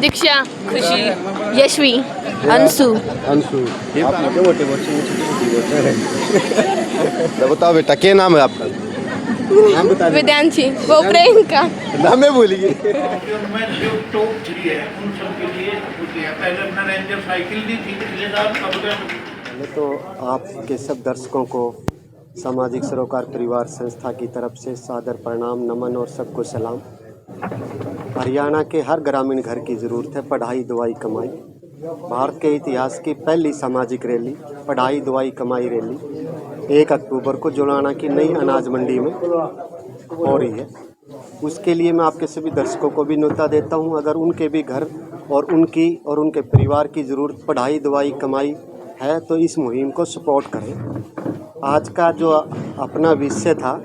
प्रतीक्षा, खुशी, यशवी, अंशु। अंशु, आप मोटे मोटे बच्चे छोटी बच्चे तो बताओ बेटा, क्या नाम है आपका? नाम बता दीजिए। विद्यांशी, वो प्रियंका। नाम है भूलिए। में जो टॉप 3 है उन सब के लिए होती है। पहले अपना रेंजर साइकिल दी थी पिछले साल, अब पहले तो आपके सब दर्शकों को सामाजिक सरोकार परिवार संस्था की तरफ से सादर प्रणाम, नमन और सबको सलाम। हरियाणा के हर ग्रामीण घर की ज़रूरत है पढ़ाई दवाई कमाई। भारत के इतिहास की पहली सामाजिक रैली पढ़ाई दवाई कमाई रैली 1 अक्टूबर को जुलाना की नई अनाज मंडी में हो रही है। उसके लिए मैं आपके सभी दर्शकों को भी न्योता देता हूं, अगर उनके भी घर और उनके परिवार की ज़रूरत पढ़ाई दवाई कमाई है तो इस मुहिम को सपोर्ट करें। आज का जो अपना विषय था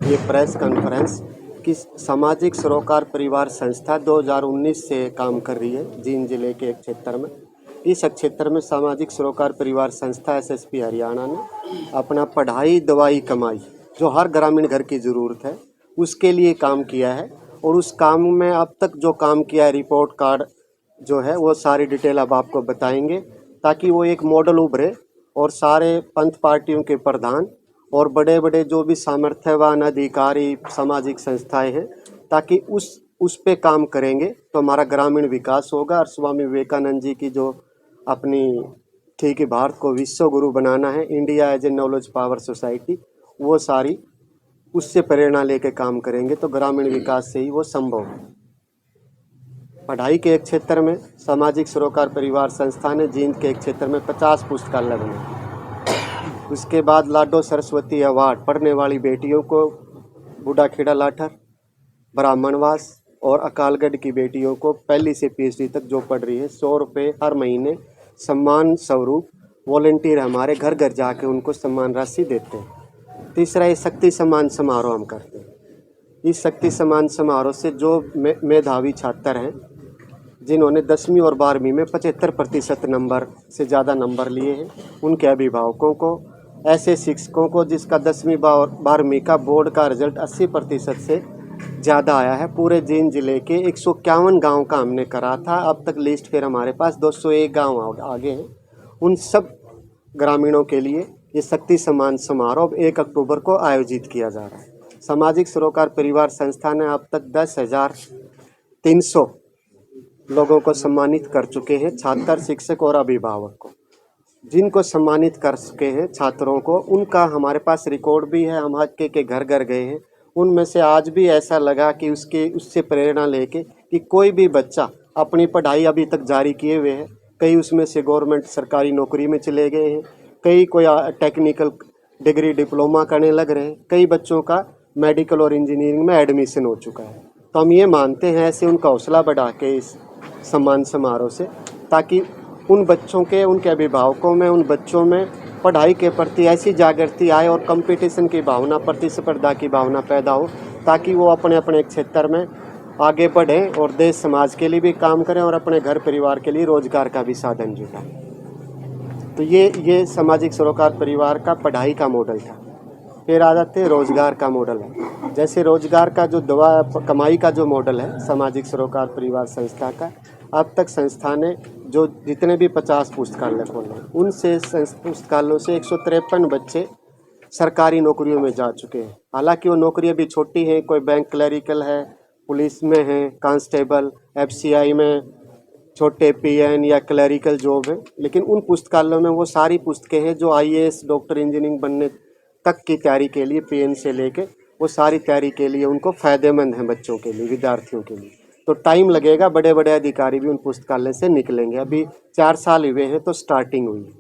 ये प्रेस कॉन्फ्रेंस कि सामाजिक सरोकार परिवार संस्था 2019 से काम कर रही है जींद जिले के एक क्षेत्र में। इस क्षेत्र में सामाजिक सरोकार परिवार संस्था एसएसपी हरियाणा ने अपना पढ़ाई दवाई कमाई जो हर ग्रामीण घर की ज़रूरत है उसके लिए काम किया है। और उस काम में अब तक जो काम किया है रिपोर्ट कार्ड जो है वो सारी डिटेल अब आपको बताएंगे, ताकि वो एक मॉडल उभरे और सारे पंथ पार्टियों के प्रधान और बड़े बड़े जो भी सामर्थ्यवान अधिकारी सामाजिक संस्थाएं हैं, ताकि उस पे काम करेंगे तो हमारा ग्रामीण विकास होगा। और स्वामी विवेकानंद जी की जो अपनी थी कि भारत को विश्व गुरु बनाना है, India as a knowledge power society, वो सारी उससे प्रेरणा लेके काम करेंगे तो ग्रामीण विकास से ही वो संभव है। पढ़ाई के एक क्षेत्र में सामाजिक सरोकार परिवार संस्था ने जींद के एक क्षेत्र में 50 पुस्तकालय बनाए। उसके बाद लाडो सरस्वती अवार्ड पढ़ने वाली बेटियों को बूढ़ा खेड़ा लाठर, ब्राह्मणवास और अकालगढ़ की बेटियों को पहली से पीएचडी तक जो पढ़ रही है 100 रुपये हर महीने सम्मान स्वरूप वॉलंटियर हमारे घर घर जाके उनको सम्मान राशि देते हैं। तीसरा ये शक्ति सम्मान समारोह हम करते हैं। इस शक्ति सम्मान समारोह से जो मेधावी छात्र हैं जिन्होंने 10वीं और 12वीं में 75% नंबर से ज़्यादा नंबर लिए हैं, उनके अभिभावकों को, ऐसे शिक्षकों को जिसका 10वीं और 12वीं का बोर्ड का रिजल्ट 80% से ज़्यादा आया है, पूरे जींद जिले के 151 गाँव का हमने करा था। अब तक लिस्ट फिर हमारे पास 201 गाँव आगे हैं। उन सब ग्रामीणों के लिए ये शक्ति सम्मान समारोह 1 अक्टूबर को आयोजित किया जा रहा है। सामाजिक सरोकार परिवार संस्था ने अब तक 10,300 लोगों को सम्मानित कर चुके हैं, छात्र शिक्षक और अभिभावक को। जिनको सम्मानित कर चुके हैं छात्रों को, उनका हमारे पास रिकॉर्ड भी है, हम आज के घर घर गए हैं। उनमें से आज भी ऐसा लगा कि उससे प्रेरणा लेके कि कोई भी बच्चा अपनी पढ़ाई अभी तक जारी किए हुए है। कई उसमें से गवर्नमेंट सरकारी नौकरी में चले गए हैं, कई कोई टेक्निकल डिग्री डिप्लोमा करने लग रहे हैं, कई बच्चों का मेडिकल और इंजीनियरिंग में एडमिशन हो चुका है। तो हम ये मानते हैं ऐसे उनका हौसला बढ़ा के इस सम्मान समारोह से, ताकि उन बच्चों के उनके अभिभावकों में उन बच्चों में पढ़ाई के प्रति ऐसी जागृति आए और कंपटीशन की भावना प्रतिस्पर्धा की भावना पैदा हो, ताकि वो अपने अपने क्षेत्र में आगे बढ़ें और देश समाज के लिए भी काम करें और अपने घर परिवार के लिए रोजगार का भी साधन जुटाएं। तो ये सामाजिक सरोकार परिवार का पढ़ाई का मॉडल था। फिर आ जाते हैं रोजगार का मॉडल है। जैसे रोजगार का जो कमाई का जो मॉडल है सामाजिक सरोकार परिवार संस्था का, अब तक संस्था ने जो जितने भी 50 पुस्तकालय खोले उनसे पुस्तकालयों से 153 बच्चे सरकारी नौकरियों में जा चुके हैं। हालांकि वो नौकरी अभी छोटी है, कोई बैंक क्लरिकल है, पुलिस में है, कांस्टेबल, एफसीआई में छोटे पीएन या क्लरिकल जॉब है, लेकिन उन पुस्तकालयों में वो सारी पुस्तकें हैं जो आईएएस डॉक्टर इंजीनियरिंग बनने तक की तैयारी के लिए पीएन से लेके वो सारी तैयारी के लिए उनको फ़ायदेमंद हैं बच्चों के लिए, विद्यार्थियों के लिए। तो टाइम लगेगा, बड़े बड़े अधिकारी भी उन पुस्तकालय से निकलेंगे। अभी 4 साल हुए हैं तो स्टार्टिंग हुई है।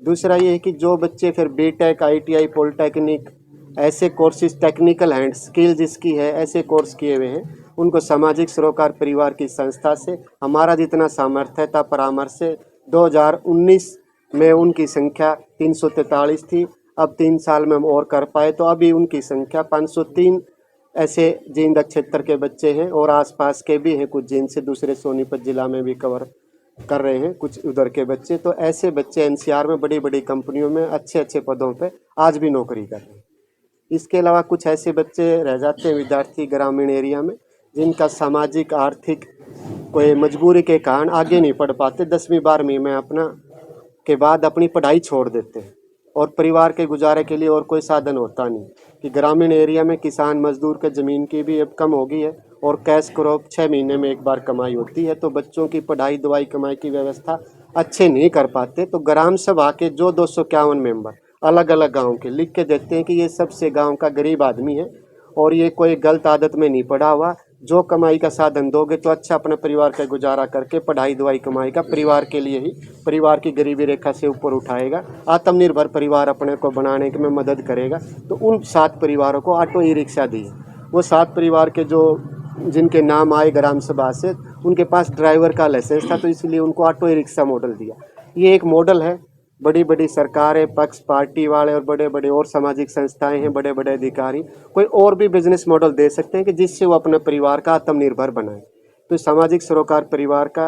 दूसरा ये है कि जो बच्चे फिर बीटेक, आईटीआई, पॉलिटेक्निक ऐसे कोर्सेज, टेक्निकल हैंड स्किल जिसकी है, ऐसे कोर्स किए हुए हैं, उनको सामाजिक सरोकार परिवार की संस्था से हमारा जितना सामर्थ्य था परामर्श से 2019 में उनकी संख्या 343 थी। अब 3 साल में हम और कर पाए तो अभी उनकी संख्या 503 ऐसे जींद क्षेत्र के बच्चे हैं और आसपास के भी हैं, कुछ जींद से दूसरे सोनीपत जिला में भी कवर कर रहे हैं कुछ उधर के बच्चे। तो ऐसे बच्चे एनसीआर में बड़ी बड़ी कंपनियों में अच्छे अच्छे पदों पे आज भी नौकरी कर रहे हैं। इसके अलावा कुछ ऐसे बच्चे रह जाते हैं विद्यार्थी ग्रामीण एरिया में जिनका सामाजिक आर्थिक कोई मजबूरी के कारण आगे नहीं पढ़ पाते, 10वीं 12वीं में अपना के बाद अपनी पढ़ाई छोड़ देते हैं और परिवार के गुजारे के लिए और कोई साधन होता नहीं। कि ग्रामीण एरिया में किसान मजदूर के ज़मीन की भी अब कम हो गई है और कैश क्रॉप 6 महीने में एक बार कमाई होती है, तो बच्चों की पढ़ाई दवाई कमाई की व्यवस्था अच्छे नहीं कर पाते। तो ग्राम सभा के जो 251 मेंबर अलग अलग गांव के लिख के देते हैं कि ये सबसे गांव का गरीब आदमी है और ये कोई गलत आदत में नहीं पड़ा हुआ, जो कमाई का साधन दोगे तो अच्छा अपने परिवार का गुजारा करके पढ़ाई दवाई कमाई का परिवार के लिए ही परिवार की गरीबी रेखा से ऊपर उठाएगा, आत्मनिर्भर परिवार अपने को बनाने में मदद करेगा। तो उन 7 परिवारों को ऑटो ई रिक्शा दी। वो 7 परिवार के जो जिनके नाम आए ग्राम सभा से, उनके पास ड्राइवर का लाइसेंस था, तो इसलिए उनको ऑटो ई रिक्शा मॉडल दिया। ये एक मॉडल है। बड़ी बड़ी सरकारें, पक्ष पार्टी वाले और बड़े बड़े और सामाजिक संस्थाएं हैं, बड़े बड़े अधिकारी कोई और भी बिजनेस मॉडल दे सकते हैं कि जिससे वो अपने परिवार का आत्मनिर्भर बनाए। तो सामाजिक सरोकार परिवार का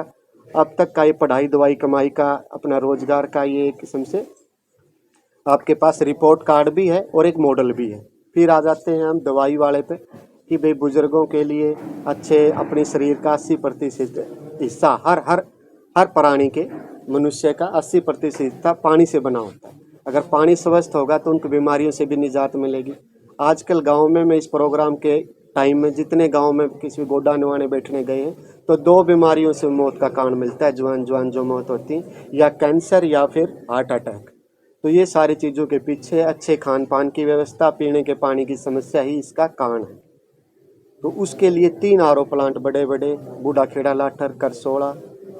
अब तक का ये पढ़ाई दवाई कमाई का अपना रोजगार का ये एक किस्म से आपके पास रिपोर्ट कार्ड भी है और एक मॉडल भी है। फिर आ जाते हैं हम दवाई वाले पे कि भाई बुजुर्गों के लिए अच्छे अपने शरीर का 80% हिस्सा हर प्राणी के मनुष्य का 80% हिस्सा पानी से बना होता है। अगर पानी स्वस्थ होगा तो उनको बीमारियों से भी निजात मिलेगी। आजकल गांव में मैं इस प्रोग्राम के टाइम में जितने गांव में किसी गोडा नवाने बैठने गए हैं तो 2 बीमारियों से मौत का कारण मिलता है, जवान जो मौत होती है, या कैंसर या फिर हार्ट अटैक। तो ये सारी चीज़ों के पीछे अच्छे खान पान की व्यवस्था, पीने के पानी की समस्या ही इसका कारण है। तो उसके लिए 3 आरओ प्लांट बड़े बड़े बूढ़ा खेड़ा, लाठर, करसोड़ा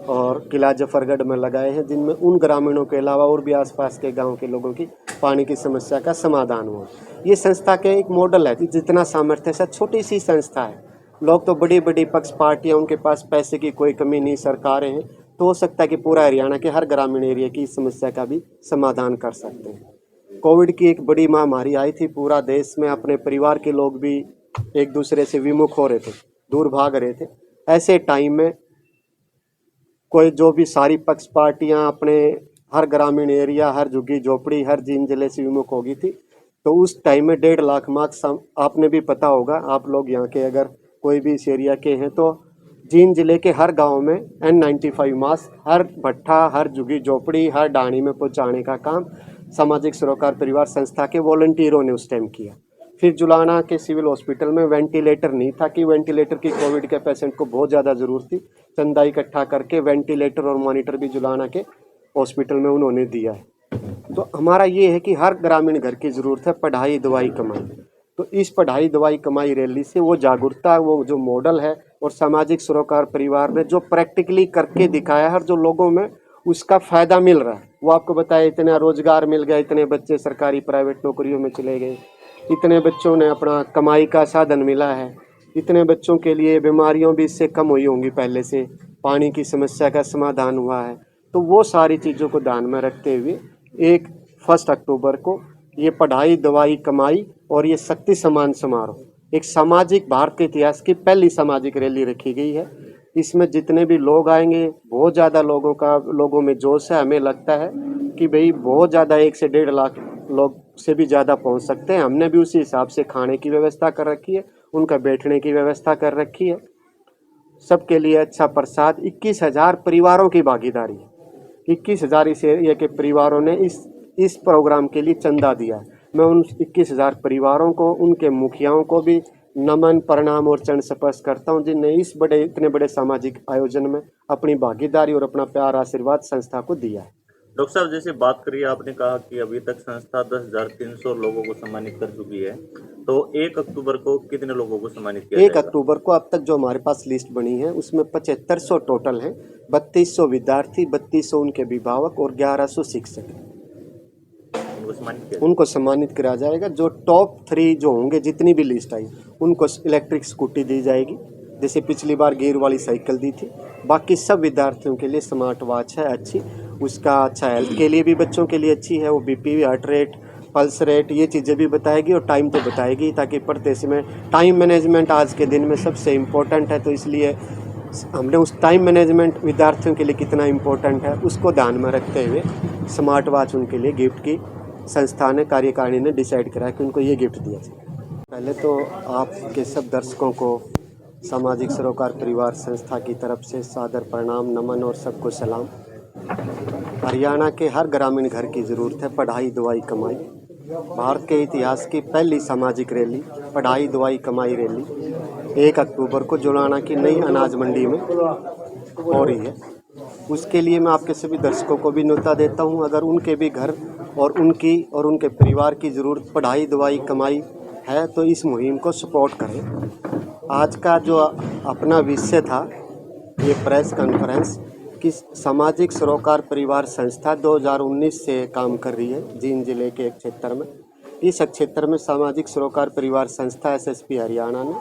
और किला जफरगढ़ में लगाए हैं, जिनमें उन ग्रामीणों के अलावा और भी आसपास के गांव के लोगों की पानी की समस्या का समाधान हुआ। ये संस्था के एक मॉडल है कि जितना सामर्थ्य है, छोटी सी संस्था है। लोग तो बड़ी बड़ी पक्ष पार्टियां, उनके पास पैसे की कोई कमी नहीं, सरकारें हैं, तो हो सकता है कि पूरा हरियाणा के हर ग्रामीण एरिया की इस समस्या का भी समाधान कर सकते हैं। कोविड की एक बड़ी महामारी आई थी, पूरा देश में अपने परिवार के लोग भी एक दूसरे से विमुख हो रहे थे, दूर भाग रहे थे। ऐसे टाइम में कोई जो भी सारी पक्ष पार्टियां अपने हर ग्रामीण एरिया, हर झुग्गी झोपड़ी, हर जींद जिले से विमुख हो गई थी। तो उस टाइम में 1.5 लाख मास्क, आपने भी पता होगा, आप लोग यहाँ के अगर कोई भी इस एरिया के हैं, तो जींद जिले के हर गांव में N95 मास्क हर भट्ठा, हर झुग्गी झोपड़ी, हर डाणी में पहुँचाने का काम सामाजिक सरोकार परिवार संस्था के वॉलंटियरों ने उस टाइम किया। फिर जुलाना के सिविल हॉस्पिटल में वेंटिलेटर नहीं था कि वेंटिलेटर की कोविड के पेशेंट को बहुत ज़्यादा ज़रूरत थी, चंदा इकट्ठा करके वेंटिलेटर और मॉनिटर भी जुलाना के हॉस्पिटल में उन्होंने दिया है। तो हमारा ये है कि हर ग्रामीण घर की ज़रूरत है पढ़ाई दवाई कमाई। तो इस पढ़ाई दवाई कमाई रैली से वो जागरूकता, वो जो मॉडल है और सामाजिक सरोकार परिवार ने जो प्रैक्टिकली करके दिखाया है, जो लोगों में उसका फ़ायदा मिल रहा है। वो आपको बताया, इतना रोज़गार मिल गया, इतने बच्चे सरकारी प्राइवेट नौकरियों में चले गए, इतने बच्चों ने अपना कमाई का साधन मिला है, इतने बच्चों के लिए बीमारियों भी इससे कम हुई होंगी पहले से, पानी की समस्या का समाधान हुआ है। तो वो सारी चीज़ों को ध्यान में रखते हुए 1 अक्टूबर को ये पढ़ाई दवाई कमाई और ये शक्ति सम्मान समारोह, एक सामाजिक भारत के इतिहास की पहली सामाजिक रैली रखी गई है। इसमें जितने भी लोग आएंगे, बहुत ज़्यादा लोगों में जोश है। हमें लगता है कि भाई बहुत ज़्यादा 1 से 1.5 लाख लोग से भी ज़्यादा पहुंच सकते हैं। हमने भी उसी हिसाब से खाने की व्यवस्था कर रखी है, उनका बैठने की व्यवस्था कर रखी है, सबके लिए अच्छा प्रसाद। 21,000 परिवारों की भागीदारी है। 21,000 इस एरिया के परिवारों ने इस प्रोग्राम के लिए चंदा दिया है। मैं उन 21,000 परिवारों को, उनके मुखियाओं को भी नमन, प्रणाम और चरण स्पर्श करता हूं, जिनने इतने बड़े सामाजिक आयोजन में अपनी भागीदारी और अपना प्यार आशीर्वाद संस्था को दिया है। डॉक्टर साहब, जैसे बात करिए, आपने कहा कि अभी तक संस्था 10,300 लोगों को सम्मानित कर चुकी है, तो 1 अक्टूबर को कितने लोगों को सम्मानित किया जाएगा? 1 अक्टूबर को अब तक जो हमारे पास लिस्ट बनी है उसमें 7500 टोटल हैं, 3200 विद्यार्थी, 3200 उनके अभिभावक और 1100 शिक्षक। उनको सम्मानित किया जाएगा। जो टॉप 3 जो होंगे, जितनी भी लिस्ट आई, उनको इलेक्ट्रिक स्कूटी दी जाएगी, जैसे पिछली बार गियर वाली साइकिल दी थी। बाकी सब विद्यार्थियों के लिए स्मार्ट वॉच है अच्छी, उसका अच्छा हेल्थ के लिए भी बच्चों के लिए अच्छी है। वो BP, heart rate, pulse rate, ये चीज़ें भी बताएगी और टाइम तो बताएगी, ताकि पढ़ते समय टाइम मैनेजमेंट आज के दिन में सबसे इम्पोर्टेंट है। तो इसलिए हमने उस टाइम मैनेजमेंट विद्यार्थियों के लिए कितना इम्पोर्टेंट है उसको ध्यान में रखते हुए स्मार्ट वॉच उनके लिए गिफ्ट की संस्था ने, कार्यकारिणी ने डिसाइड करा कि उनको ये गिफ्ट दिया जाए। पहले तो आपके सब दर्शकों को सामाजिक सरोकार परिवार संस्था की तरफ से सादर प्रणाम, नमन और सबको सलाम। हरियाणा के हर ग्रामीण घर की ज़रूरत है पढ़ाई दवाई कमाई। भारत के इतिहास की पहली सामाजिक रैली पढ़ाई दवाई कमाई रैली 1 अक्टूबर को जुलाना की नई अनाज मंडी में हो रही है। उसके लिए मैं आपके सभी दर्शकों को भी न्योता देता हूं, अगर उनके भी घर और उनके परिवार की ज़रूरत पढ़ाई दवाई कमाई है तो इस मुहिम को सपोर्ट करें। आज का जो अपना विषय था ये प्रेस कॉन्फ्रेंस कि सामाजिक सरोकार परिवार संस्था 2019 से काम कर रही है जींद जिले के एक क्षेत्र में। इस क्षेत्र में सामाजिक सरोकार परिवार संस्था एसएसपी हरियाणा ने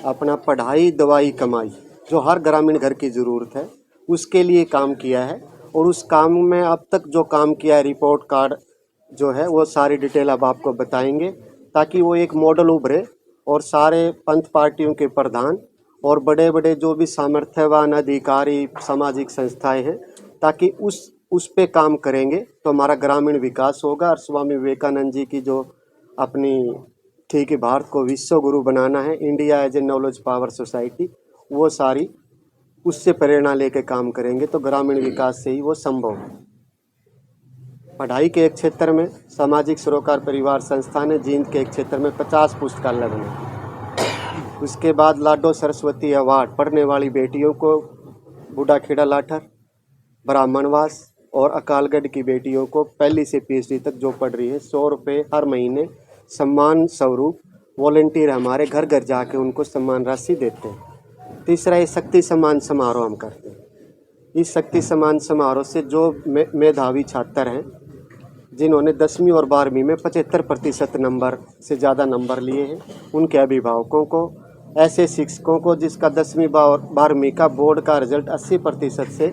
अपना पढ़ाई दवाई कमाई जो हर ग्रामीण घर की ज़रूरत है उसके लिए काम किया है। और उस काम में अब तक जो काम किया है रिपोर्ट कार्ड जो है वो सारी डिटेल अब आपको बताएंगे ताकि वो एक मॉडल उभरे और सारे पंथ पार्टियों के प्रधान और बड़े बड़े जो भी सामर्थ्यवान अधिकारी सामाजिक संस्थाएं हैं ताकि उस पे काम करेंगे तो हमारा ग्रामीण विकास होगा। और स्वामी विवेकानंद जी की जो अपनी ठीक है भारत को विश्व गुरु बनाना है, India as a knowledge power society, वो सारी उससे प्रेरणा लेके काम करेंगे तो ग्रामीण विकास से ही वो संभव है। पढ़ाई के एक क्षेत्र में सामाजिक सरोकार परिवार संस्था ने जींद के एक क्षेत्र में 50 पुस्तकालय बनाए। उसके बाद लाडो सरस्वती अवार्ड पढ़ने वाली बेटियों को बूढ़ा खेड़ा लाठर, ब्राह्मणवास और अकालगढ़ की बेटियों को पहली से पीएचडी तक जो पढ़ रही है 100 रुपये हर महीने सम्मान स्वरूप वॉलंटियर हमारे घर घर जाके उनको सम्मान राशि देते हैं। तीसरा ये शक्ति सम्मान समारोह हम करते हैं। इस शक्ति सम्मान समारोह से जो मेधावी छात्र हैं जिन्होंने 10वीं और 12वीं में 75% नंबर से ज़्यादा नंबर लिए हैं उनके अभिभावकों को, ऐसे शिक्षकों को जिसका 10वीं और 12वीं का बोर्ड का रिजल्ट 80% से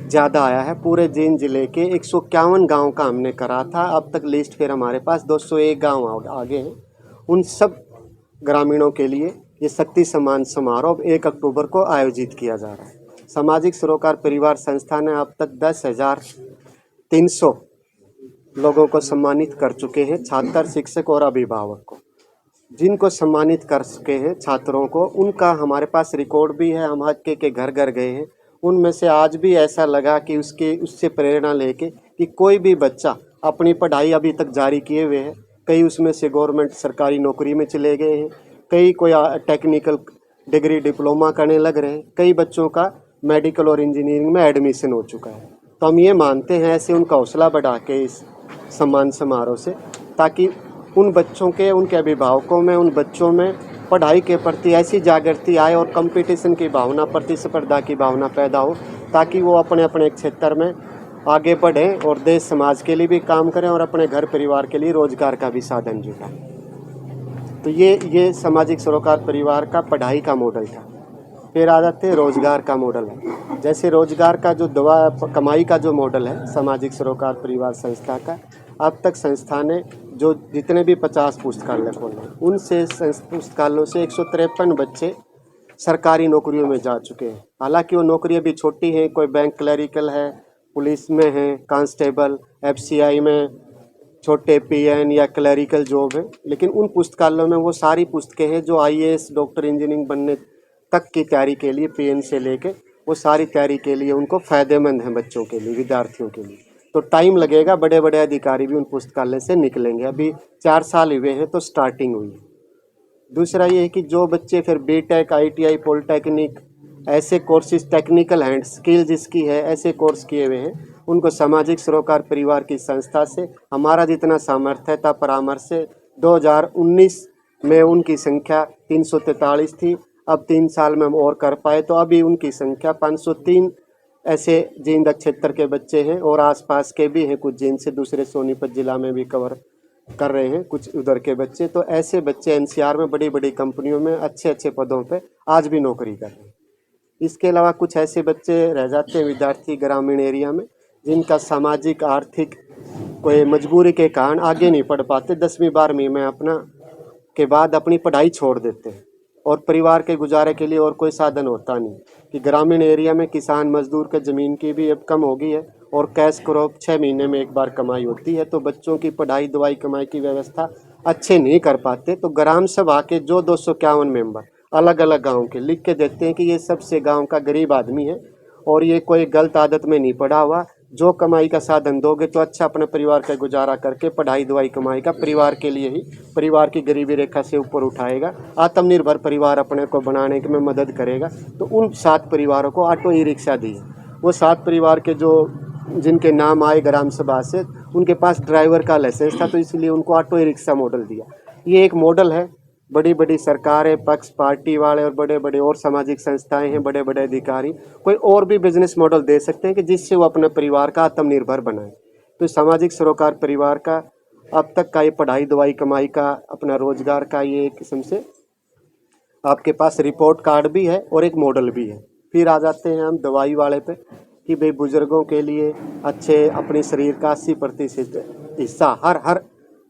ज़्यादा आया है। पूरे जींद जिले के 151 गांव का हमने करा था। अब तक लिस्ट फिर हमारे पास 201 गांव आगे हैं। उन सब ग्रामीणों के लिए ये शक्ति सम्मान समारोह 1 अक्टूबर को आयोजित किया जा रहा है। सामाजिक सरोकार परिवार संस्था ने अब तक 10,300 लोगों को सम्मानित कर चुके हैं, छात्र शिक्षक और अभिभावक को। जिनको सम्मानित कर चुके हैं छात्रों को उनका हमारे पास रिकॉर्ड भी है। हम आज के घर घर गए हैं, उनमें से आज भी ऐसा लगा कि उससे प्रेरणा लेके कि कोई भी बच्चा अपनी पढ़ाई अभी तक जारी किए हुए है। कई उसमें से गवर्नमेंट सरकारी नौकरी में चले गए हैं, कई कोई टेक्निकल डिग्री डिप्लोमा करने लग रहे हैं, कई बच्चों का मेडिकल और इंजीनियरिंग में एडमिशन हो चुका है। तो हम ये मानते हैं ऐसे उनका हौसला बढ़ा के इस सम्मान समारोह से, ताकि उन बच्चों के उनके अभिभावकों में उन बच्चों में पढ़ाई के प्रति ऐसी जागृति आए और कंपटीशन की भावना प्रतिस्पर्धा की भावना पैदा हो ताकि वो अपने अपने क्षेत्र में आगे बढ़ें और देश समाज के लिए भी काम करें और अपने घर परिवार के लिए रोजगार का भी साधन जुटाएं। तो ये सामाजिक सरोकार परिवार का पढ़ाई का मॉडल था। फिर आ जाते हैं रोजगार का मॉडल है। जैसे रोजगार का जो कमाई का जो मॉडल है सामाजिक सरोकार परिवार संस्था का, अब तक संस्था ने जो जितने भी 50 पुस्तकालय खोले उनसे पुस्तकालयों से 153 बच्चे सरकारी नौकरियों में जा चुके हैं। हालांकि वो नौकरियां भी छोटी हैं, कोई बैंक क्लरिकल है, पुलिस में है, कांस्टेबल, एफसीआई में छोटे पीएन या क्लरिकल जॉब है, लेकिन उन पुस्तकालयों में वो सारी पुस्तकें हैं जो आईएएस डॉक्टर इंजीनियरिंग बनने तक की तैयारी के लिए पीएन से लेके वो सारी तैयारी के लिए उनको फ़ायदेमंद है बच्चों के लिए, विद्यार्थियों के लिए। तो टाइम लगेगा, बड़े बड़े अधिकारी भी उन पुस्तकालय से निकलेंगे। अभी 4 साल हुए हैं तो स्टार्टिंग हुई है। दूसरा ये है कि जो बच्चे फिर बीटेक, आईटीआई, पॉलिटेक्निक ऐसे कोर्सेज टेक्निकल हैंड स्किल जिसकी है ऐसे कोर्स किए हुए हैं उनको सामाजिक सरोकार परिवार की संस्था से हमारा जितना सामर्थ्य था परामर्श से 2019 में उनकी संख्या 343 थी। अब 3 साल में हम और कर पाए तो अभी उनकी संख्या 503 ऐसे जींद क्षेत्र के बच्चे हैं और आसपास के भी हैं, कुछ जींद से दूसरे सोनीपत जिला में भी कवर कर रहे हैं कुछ उधर के बच्चे। तो ऐसे बच्चे एनसीआर में बड़ी बड़ी कंपनियों में अच्छे अच्छे पदों पे आज भी नौकरी कर रहे हैं। इसके अलावा कुछ ऐसे बच्चे रह जाते हैं विद्यार्थी ग्रामीण एरिया में जिनका सामाजिक आर्थिक कोई मजबूरी के कारण आगे नहीं पढ़ पाते, 10वीं 12वीं में अपना के बाद अपनी पढ़ाई छोड़ देते हैं और परिवार के गुजारे के लिए और कोई साधन होता नहीं। कि ग्रामीण एरिया में किसान मजदूर के ज़मीन की भी अब कम हो गई है और कैश क्रॉप 6 महीने में एक बार कमाई होती है, तो बच्चों की पढ़ाई दवाई कमाई की व्यवस्था अच्छे नहीं कर पाते। तो ग्राम सभा के जो 251 मेंबर अलग अलग गांव के लिख के देते हैं कि ये सबसे गांव का गरीब आदमी है और ये कोई गलत आदत में नहीं पड़ा हुआ। जो कमाई का साधन दोगे तो अच्छा अपने परिवार का गुजारा करके पढ़ाई दवाई कमाई का परिवार के लिए ही परिवार की गरीबी रेखा से ऊपर उठाएगा, आत्मनिर्भर परिवार अपने को बनाने में मदद करेगा। तो उन 7 परिवारों को ऑटो ई रिक्शा दी है। वो 7 परिवार के जो जिनके नाम आए ग्राम सभा से, उनके पास ड्राइवर का लाइसेंस था, तो इसलिए उनको ऑटो ई रिक्शा मॉडल दिया। ये एक मॉडल है। बड़ी बड़ी सरकारें, पक्ष पार्टी वाले और बड़े बड़े और सामाजिक संस्थाएं हैं, बड़े बड़े अधिकारी कोई और भी बिजनेस मॉडल दे सकते हैं कि जिससे वो अपने परिवार का आत्मनिर्भर बनाए। तो सामाजिक सरोकार परिवार का अब तक का ये पढ़ाई दवाई कमाई का अपना रोजगार का ये एक किस्म से आपके पास रिपोर्ट कार्ड भी है और एक मॉडल भी है। फिर आ जाते हैं हम दवाई वाले पे कि भाई बुजुर्गों के लिए अच्छे अपने शरीर का 80% हिस्सा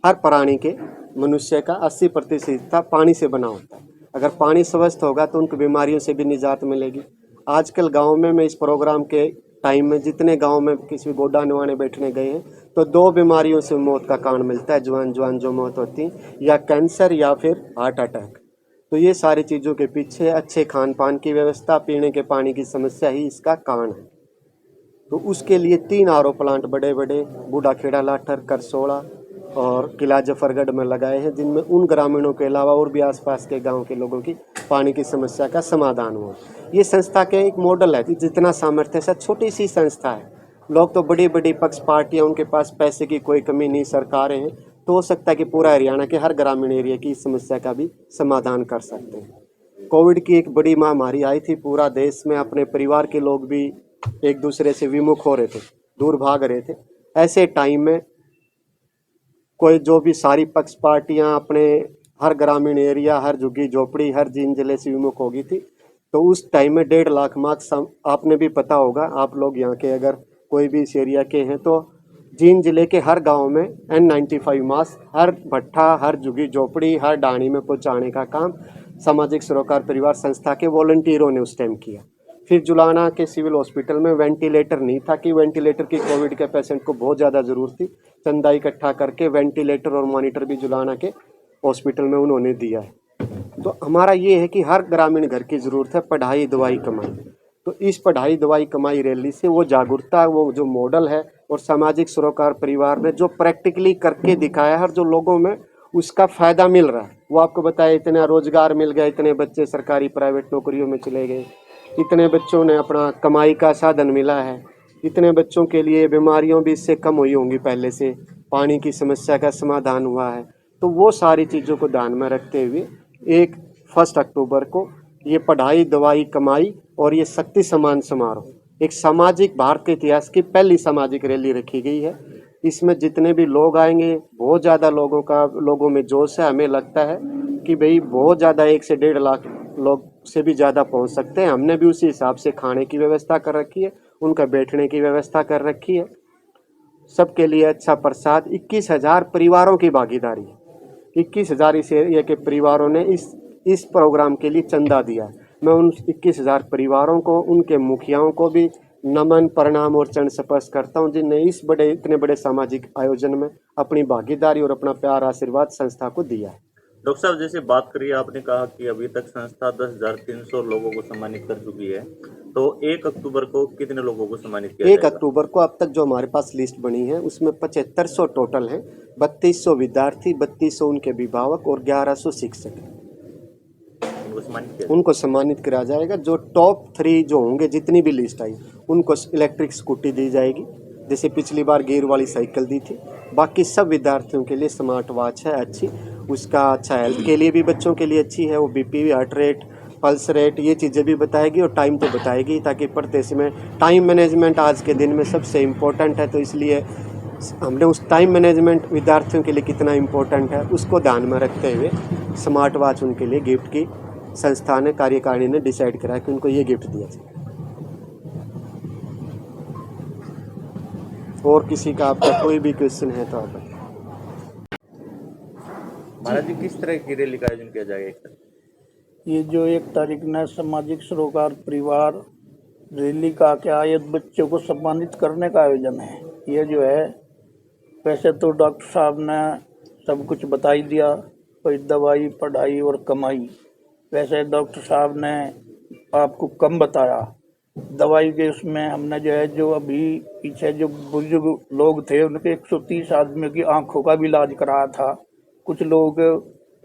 हर प्राणी के मनुष्य का 80% हिस्सा पानी से बना होता है। अगर पानी स्वस्थ होगा तो उनको बीमारियों से भी निजात मिलेगी। आजकल गांव में मैं इस प्रोग्राम के टाइम में जितने गांव में किसी गोडा नवाने बैठने गए हैं तो 2 बीमारियों से मौत का कारण मिलता है, जवान जो मौत होती है, या कैंसर या फिर हार्ट अटैक। तो ये सारी चीज़ों के पीछे अच्छे खान पान की व्यवस्था, पीने के पानी की समस्या ही इसका कारण है। तो उसके लिए 3 आरओ प्लांट बड़े बड़े बूढ़ा खेड़ा, लाठर, करसोड़ा और किला जफरगढ़ में लगाए हैं, जिनमें उन ग्रामीणों के अलावा और भी आसपास के गांव के लोगों की पानी की समस्या का समाधान हुआ। ये संस्था के एक मॉडल है। जितना सामर्थ्य है, छोटी सी संस्था है। लोग तो बड़ी बड़ी पक्ष पार्टियां, उनके पास पैसे की कोई कमी नहीं, सरकारें हैं, तो हो सकता है कि पूरा हरियाणा के हर ग्रामीण एरिया की इस समस्या का भी समाधान कर सकते हैं। कोविड की एक बड़ी महामारी आई थी, पूरा देश में अपने परिवार के लोग भी एक दूसरे से विमुख हो रहे थे, दूर भाग रहे थे। ऐसे टाइम में कोई जो भी सारी पक्ष पार्टियां अपने हर ग्रामीण एरिया, हर झुग्गी झोपड़ी, हर जींद जिले से विमुख हो गई थी। तो उस टाइम में 1.5 लाख मास्क, आपने भी पता होगा, आप लोग यहाँ के अगर कोई भी इस एरिया के हैं तो जींद जिले के हर गांव में N95 मास्क हर भट्ठा, हर झुग्गी झोपड़ी, हर डाणी में पहुँचाने का काम सामाजिक सरोकार परिवार संस्था के वॉलंटियरों ने उस टाइम किया। फिर जुलाना के सिविल हॉस्पिटल में वेंटिलेटर नहीं था कि वेंटिलेटर की कोविड के पेशेंट को बहुत ज़्यादा ज़रूरत थी, चंदा इकट्ठा करके वेंटिलेटर और मॉनिटर भी जुलाना के हॉस्पिटल में उन्होंने दिया है। तो हमारा ये है कि हर ग्रामीण घर की ज़रूरत है पढ़ाई दवाई कमाई। तो इस पढ़ाई दवाई कमाई रैली से वो जागरूकता, वो जो मॉडल है और सामाजिक सरोकार परिवार ने जो प्रैक्टिकली करके दिखाया है, जो लोगों में उसका फ़ायदा मिल रहा है। वो आपको बताया, इतना रोज़गार मिल गया, इतने बच्चे सरकारी प्राइवेट नौकरियों में चले गए, इतने बच्चों ने अपना कमाई का साधन मिला है, इतने बच्चों के लिए बीमारियों भी इससे कम हुई होंगी, पहले से पानी की समस्या का समाधान हुआ है। तो वो सारी चीज़ों को ध्यान में रखते हुए 1 अक्टूबर को ये पढ़ाई दवाई कमाई और ये शक्ति सम्मान समारोह, एक सामाजिक भारत के इतिहास की पहली सामाजिक रैली रखी गई है। इसमें जितने भी लोग आएंगे, बहुत ज़्यादा लोगों में जोश है। हमें लगता है कि भाई बहुत ज़्यादा 1 से 1.5 लाख लोग से भी ज़्यादा पहुंच सकते हैं। हमने भी उसी हिसाब से खाने की व्यवस्था कर रखी है, उनका बैठने की व्यवस्था कर रखी है, सबके लिए अच्छा प्रसाद। 21,000 परिवारों की भागीदारी है। 21,000 इस एरिया के परिवारों ने इस प्रोग्राम के लिए चंदा दिया है। मैं उन 21,000 परिवारों को, उनके मुखियाओं को भी नमन, प्रणाम और चरण स्पर्श करता हूं, जिनने इतने बड़े सामाजिक आयोजन में अपनी भागीदारी और अपना प्यार आशीर्वाद संस्था को दिया है। डॉक्टर साहब, जैसे बात करिए, आपने कहा कि अभी तक संस्था 10,300 लोगों को सम्मानित कर चुकी है, तो 1 अक्टूबर को कितने लोगों को सम्मानित किया 1 अक्टूबर को अब तक जो हमारे पास लिस्ट बनी है उसमें 7500 टोटल हैं। 3200 विद्यार्थी, 3200 उनके अभिभावक और 1100 शिक्षक उनको सम्मानित किया जाएगा। जो टॉप 3 जो होंगे, जितनी भी लिस्ट आई, उनको इलेक्ट्रिक स्कूटी दी जाएगी, जैसे पिछली बार गियर वाली साइकिल दी थी। बाकी सब विद्यार्थियों के लिए स्मार्ट वॉच है अच्छी, उसका अच्छा हेल्थ के लिए भी बच्चों के लिए अच्छी है। वो BP, heart rate, pulse rate, ये चीज़ें भी बताएगी और टाइम तो बताएगी, ताकि पढ़ते समय टाइम मैनेजमेंट आज के दिन में सबसे इम्पोर्टेंट है। तो इसलिए हमने उस टाइम मैनेजमेंट विद्यार्थियों के लिए कितना इम्पोर्टेंट है उसको ध्यान में रखते हुए स्मार्ट वॉच उनके लिए गिफ्ट की संस्था ने, कार्यकारिणी ने डिसाइड करा कि उनको ये गिफ्ट दिया जाए। और किसी का आपका कोई भी क्वेश्चन है तो आप महाराज जी, किस तरह की रैली का आयोजन किया जाएगा? ये जो 1 तारीख ने सामाजिक सरोकार परिवार रैली का क्या, ये बच्चों को सम्मानित करने का आयोजन है। ये जो है, वैसे तो डॉक्टर साहब ने सब कुछ बता ही दिया, कोई दवाई, पढ़ाई और कमाई, वैसे डॉक्टर साहब ने आपको कम बताया दवाई के उसमें। हमने जो है, जो अभी पीछे जो बुजुर्ग लोग थे उनके 130 आदमियों की आंखों का भी इलाज कराया था। कुछ लोग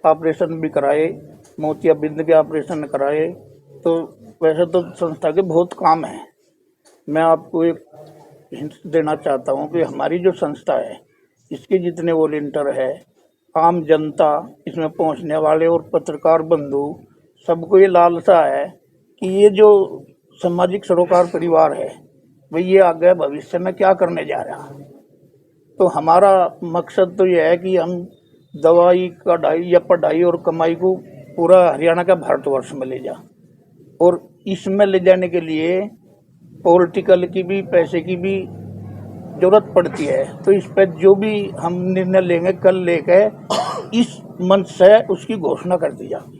ऑपरेशन भी कराए, मोतियाबिंद के ऑपरेशन कराए। तो वैसे तो संस्था के बहुत काम है। मैं आपको एक हिंट देना चाहता हूँ कि हमारी जो संस्था है इसके जितने वॉलंटियर है, आम जनता, इसमें पहुँचने वाले और पत्रकार बंधु, सबको ये लालसा है कि ये जो सामाजिक सरोकार परिवार है भाई ये आगे भविष्य में क्या करने जा रहा। तो हमारा मकसद तो ये है कि हम दवाई कढ़ाई या पढ़ाई और कमाई को पूरा हरियाणा का भारतवर्ष में ले जा, और इसमें ले जाने के लिए पॉलिटिकल की भी, पैसे की भी जरूरत पड़ती है। तो इस पर जो भी हम निर्णय लेंगे कल लेकर इस मंच से उसकी घोषणा कर दी जाएगी।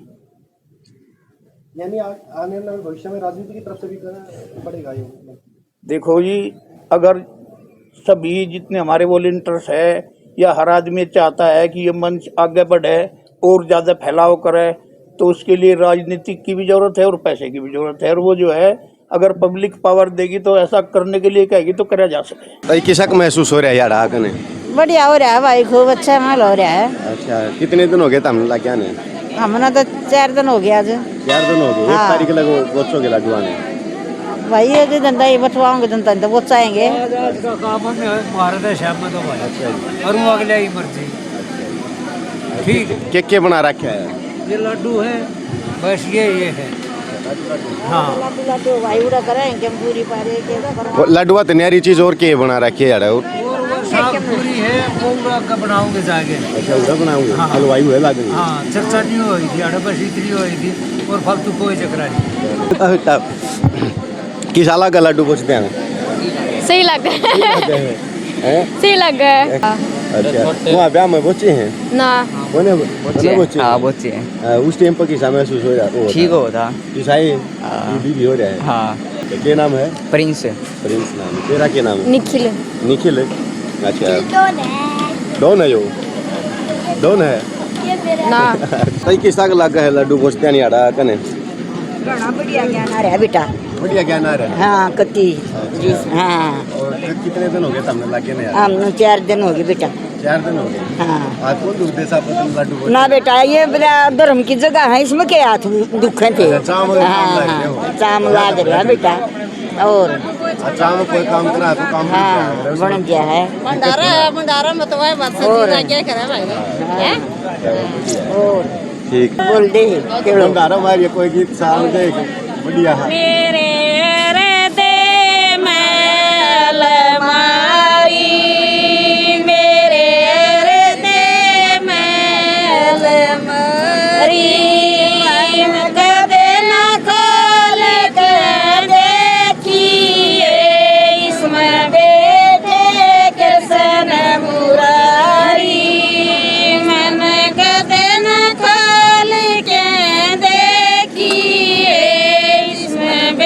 यानी आने वाले भविष्य में राजनीति की तरफ से भी करना पड़ेगा ये। देखो जी, अगर सभी जितने हमारे वॉलंटियर्स है या हर आदमी चाहता है कि ये मंच आगे बढ़े और ज़्यादा फैलाव करे, तो उसके लिए राजनीतिक की भी जरूरत है और पैसे की भी जरूरत है। और वो जो है, अगर पब्लिक पावर देगी तो ऐसा करने के लिए कहेगी तो करा जा सके। भाई किसा का महसूस हो रहा है यार आगे? बढ़िया हो रहा है भाई, खूब अच्छा माहौल हो रहा है। अच्छा, कितने दिन हो गए तमने लग गया ने? हमने तो 4 दिन हो गया आज। 4 दिन हो गए। 1 तारीख लगो बच्चों के लड्डू आने भाई ये जो धंधा ये बचवाओगे धंधा तो वो चाहेंगे। इसका काम है भारत है शाम में तो भाई। अच्छा, और वो अगले ही मर्जी। ठीक है। क्या बना रखा है? ये लड्डू है, बस ये है। हाँ, लड्डू भाई उड़ा करेंगे हम पूरी पारे के लड्डुआ तो न्यारी चीज और क्या बनाना रखे यार? और वो साग पूरी है, वो उड़ा का बनाओगे जाके। अच्छा, उड़ा बनाओगे? हाँ। हलवाई हुए लागेंगे। हाँ, चर्चा नहीं हुई थी, अड़े बस इतनी हुई थी और फालतू कोई चक्कर नहीं। किस साला का लड्डू पूछते हैं? सही लग रहा है। सही लग रहा है। अच्छा, वहाँ ब्याह में बच्चे हैं ना बने बच्चे? हाँ बच्चे हैं। उस टाइम पर किसा महसूस हो रहा? ठीक होता। ईसाई बीबी हो रहा है। हाँ। क्या नाम है? प्रिंस। प्रिंस नाम है। तेरा क्या नाम है? निखिल। निखिल है। अच्छा, डॉन है? यो डॉन है ना। सही किसा का लगा है लड्डू पूछते नहीं आ रहा कने? बढ़िया ज्ञान आ रहा है बेटा। बढ़िया ज्ञान आ रहा है। हाँ कति जी। हाँ, और कितने दिन हो गए तुमने लगे नहीं? हम 4 दिन हो गए बेटा। 4 दिन हो गए। हाँ। आज कौन दुख देसा पर तुम लड्डू ना बेटा, ये बड़ा धर्म की जगह है, इसमें क्या हाथ दुख थे। चावल हाँ, चाम लाग रहा है बेटा। और अच्छा, में कोई काम करा तो काम हाँ बन गया है। भंडारा में तो वही बात क्या करे भाई। और ठीक बोल दे भंडारा मारिए कोई गीत साल देख बढ़िया है। मेरे रे दे मैल मारी, मेरे रे दे मैल मारी, कदे न खोल कर देखिए इसमें बेटे कृष्ण मुरारी, मन कदे न खोल के देखिए इसमें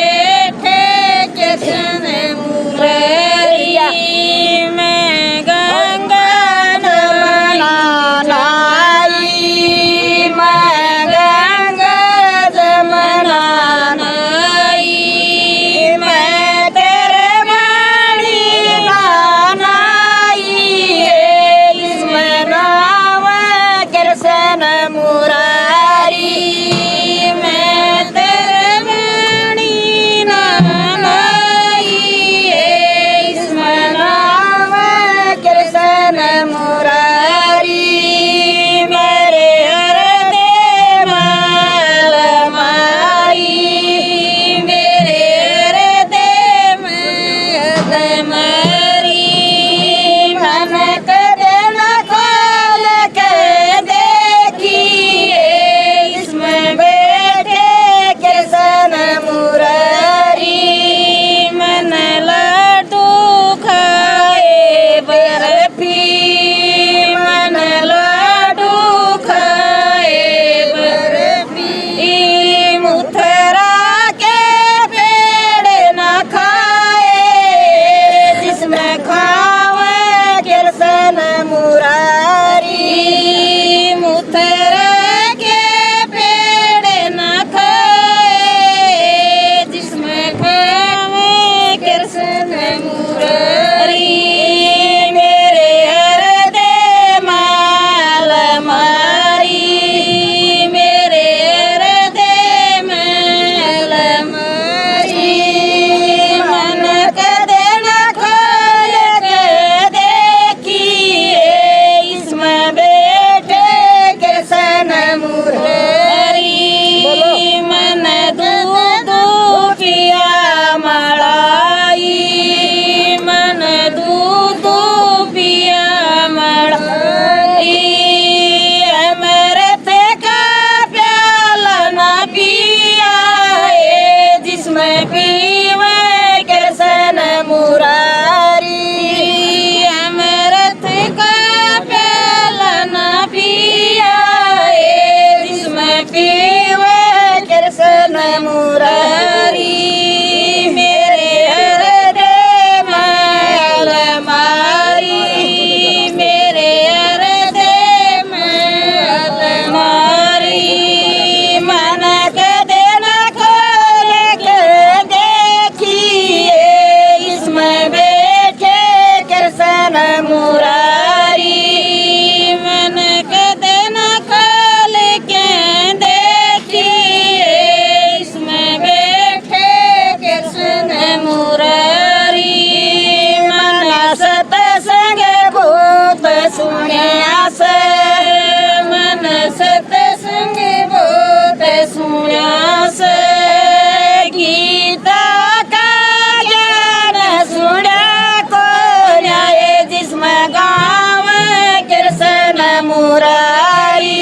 मुरारी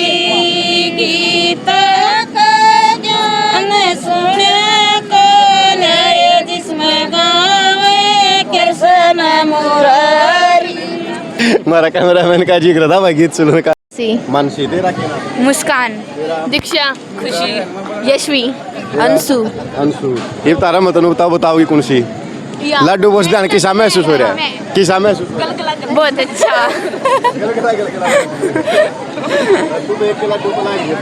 गीत का ज्ञान सुने कन्हैया जिसमें गावे कृष्ण मुरारी। हमारा कैमरामैन का जिक्र था भाई गीत सुनने का। मानसी तेरा क्या नाम? मुस्कान, दीक्षा, खुशी, यशवी, अंशु। अंशु। ये तारा मतलब बताओगी कौन सी? लड्डू बोझ देने किसा महसूस हो रहा है? किसा महसूस हो रहा है? बहुत अच्छा। तू एक के लड्डू बना लिया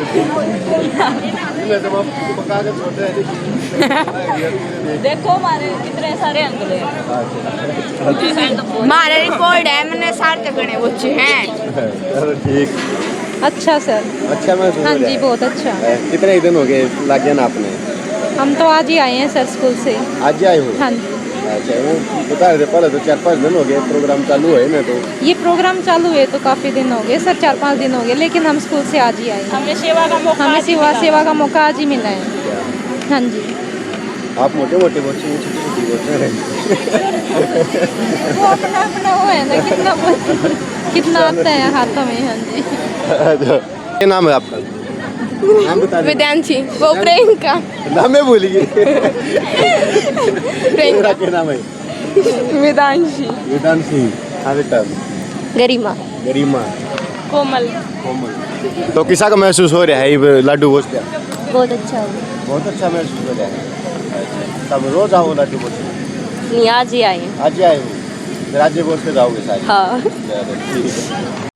देखो हमारे कितने सारे अंक हैं। हमारे रिकॉर्ड है, मैंने सारे तगड़े बच्चे हैं। चलो ठीक। अच्छा सर। अच्छा महसूस हाँ हो रहा जी है? बहुत अच्छा। कितने दिन हो गए लग गया ना आपने? हम तो आज ही आए हैं सर स्कूल से। आज आए हो? हाँ जी। अच्छा वो बता रहे थे पहले तो 4-5 दिन हो गए प्रोग्राम चालू है ना, तो ये प्रोग्राम चालू है तो काफ़ी दिन हो गए सर, 4-5 दिन हो गए, लेकिन हम स्कूल से आज ही आए हैं। हमें सेवा का मौका हमें आज ही सेवा का मौका आज ही मिला है। हाँ जी। आप मोटे मोटे बच्चे छोटी बच्चे हैं। वो अपना अपना वो है ना, कितना आता है हाथों में। हाँ जी। क्या नाम है आपका? नाम बता दीजिए। विद्यांशी, वो प्रियंका। नाम है भूलिए। तेरा क्या नाम है? वेदांशी, वेदांशी। हाँ बेटा। गरिमा। गरिमा। कोमल। कोमल। तो किसा का महसूस हो रहा है ये लड्डू बोझते? बहुत अच्छा हो। बहुत अच्छा महसूस हो रहा है। तब रोज आओ लड्डू बोझते? नहीं आज ही आए हैं। आज आए हो? राज्य बोझते जाओगे शायद? हाँ। चलो, ठीक है।